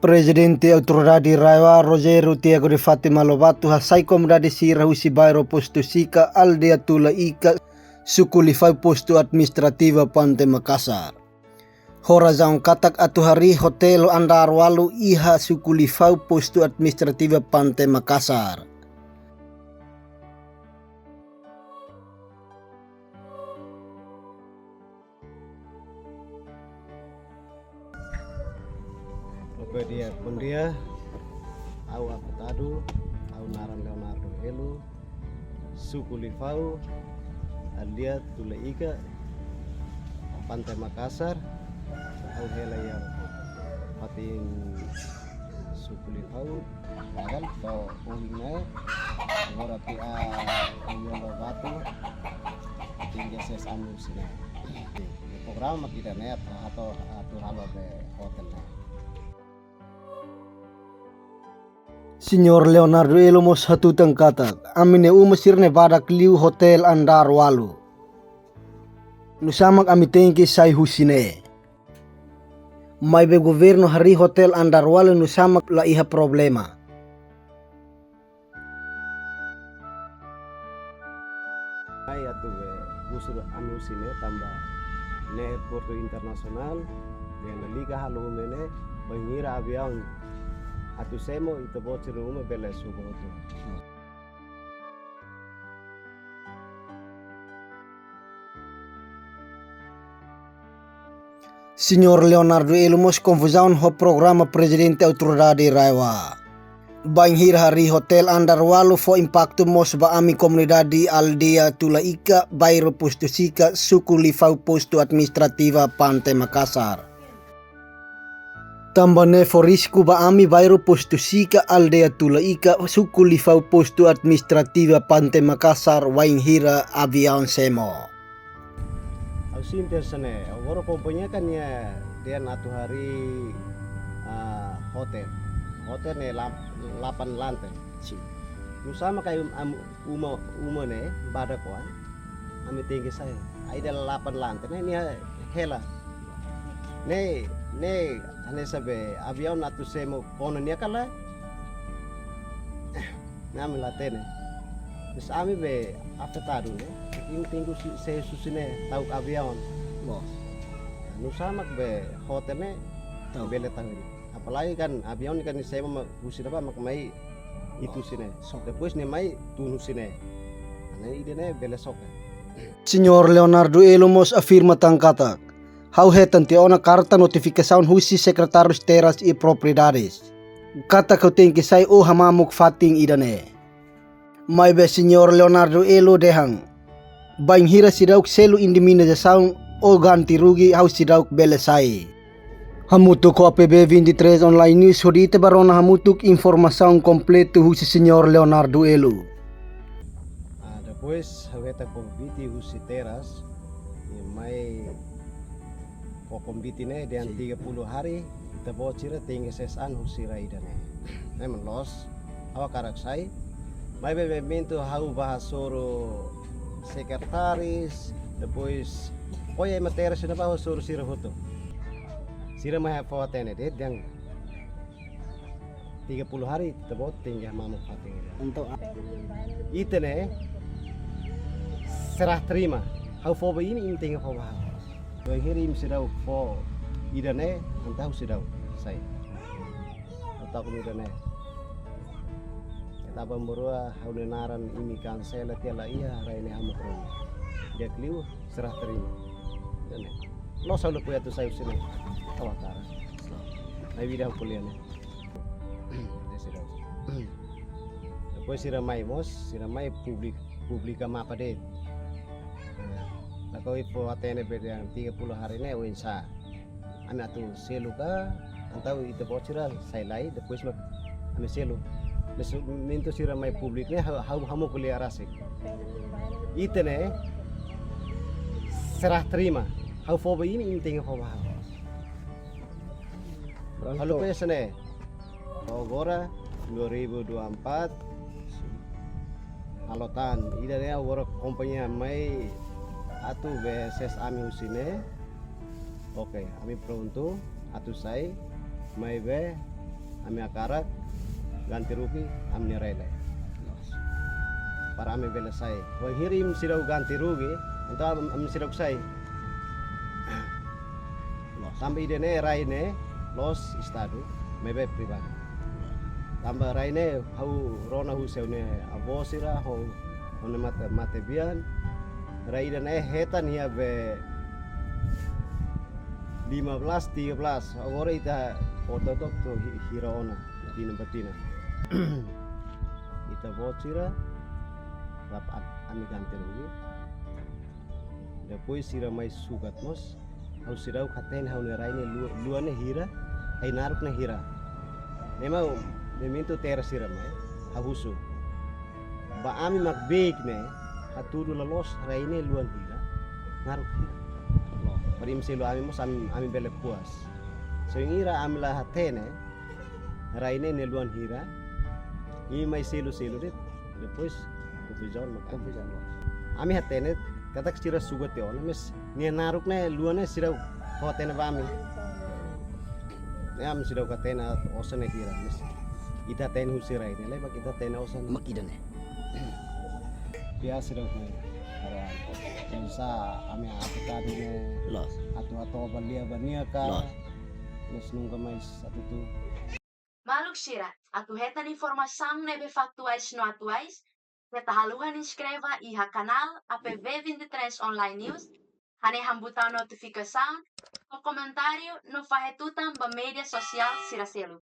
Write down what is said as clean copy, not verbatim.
Presidente Autoridade Raiwa Rogério Tiago de Fátima Lobato hasai komdade si rahusi bairro posto sika aldea tula ika sukulifai posto administrativa Pante Makassar. Horazão katak atu hari hotel andar walu iha sukulifau posto administrativa Pante Makassar. Bom dia, au aputado, au naran Leonardo Elu, sukulifau, alia tula ika, Pante Makassar, au hela yang patin sukulifau, bagal to uhine, ngora pia uyolo batu, tinggi ses anu sini. Program kita net atau halo be hotel. Senyor Leonardo Elo mos hatutang katak, amine umasirne badak liu hotel andar walu. Nusamak ami tengki sai husine. Mai be governo hari hotel andar walu nusamak la iha problema. Ai atu be busur anu sine tambah ne porto internasional dengan liga halu mene bangira avião atu semo itu bocor uma bela subo tu. Senyor Leonardo Elo mos confusão ho programa Presidente Autoridade Raiwa. Banhir hari hotel andar walu fo impacto mos ba ami comunidade aldea tula ika bairro posto sika sukulifau posto administrativa Pante Makassar. Tambane forisku ba ami bairro posto sika aldea tula ika sukulifau posto administrativa Pante Makassar wainhira avião semo. Au sinter sene, agora komponya kan ya dia atu hari hotel ne 8 lantai. Nusama kayak uma ne bada kuan, ami tinggi saya. Ada 8 lantai. Ini hela. Ne ane sabe avião atu semo kono nia kala. Nami latene. Terus ami be afetado ne. Ini tinggu saya susine tahu avião. Nusamak be hotel ne tahu bele tahu ini. Apalagi kan avião kan saya mau usir apa mak mai itu sini. Depois ne mai tunu sini. Ane ide ne bele sok. Senyor Leonardo Elo mos afirma tangkatak. Hau hetan te ona karta notificação husi secretários teras e propriedades. Kata kau tengki sai o hamamuk fating idane. Mai be Senyor Leonardo Elo dehang. Banhira sidauk selu indimina jasaun o ganti rugi hau sidauk bele sai. Hamutuk ko APB 23 online news hodite barona hamutuk informação completo husi Senyor Leonardo Elo. Depois haweta convite husi teras e mai ko convite ne dan 30 hari kita bocira tinggi sesan husi raidane. Memang los awak karak sai mai bebento hau bahasoro sekretaris depois oye materi sudah bawa suruh sirah foto sirah mah foto ne deh yang 30 hari tebot tinggal mamu foto untuk itu ne serah terima hau foto ini tinggal foto hau hirim sudah foto idane entah sudah saya atau idane kita pemurua hau naran ini kansel tiala iya raine hamu dia kliu serah terima lo selalu punya tu saya sini tawakara nabi dah kuliah ni depois siramai publika mapa deh lakoi po atene beda 30 hari ni winsa anak tu seluka antau itu bocira saya lai depois ame selu minto siramai publik ni hamu kuliah rasik itu ne serah terima hau foba ini tinggal foba halo pesane agora 2024 halotan ida ne agora kompannya mai atu beses ami usine oke ami pronto atu sai mai be ami akarak ganti rugi ami nirele para ami belesai wa hirim sidau ganti rugi entah ami sidau sai sampai idene raine los estado mebe pribadi tambah raine hau rona huseune avosira ho one mate bian raidene hetan ya be 15 13 agora ita ototok to hiraona betina ita bocira rap ami ganti rugi depois sira mais sugat mos hau sirau katen hau neraine luane hira ai naruk na hira memang memintu tera sira mai habusu ba ami magbek ne haturu lalos raine luan hira naruk hira parim selo ami mos ami bele puas so ngira ami la hatene raine ne luan hira i mai selo det depois kupijon ami hatene katak sira sugat te on mes ni naruk ne luane sira hotene bami am sira katena osane hira mes ita ten husira ini le kita ten osan makidane biasa dong ara bisa ami apika dine los atau balia bania ka Los. mes nungka mais satu tu Maluk Shira, atu hetan informação nebe factuais no atuais, reta haluhan inscreva iha canal APV23 Online News, hane hambutau notificação, o comentário no fahetutan ba media social Sira Selu.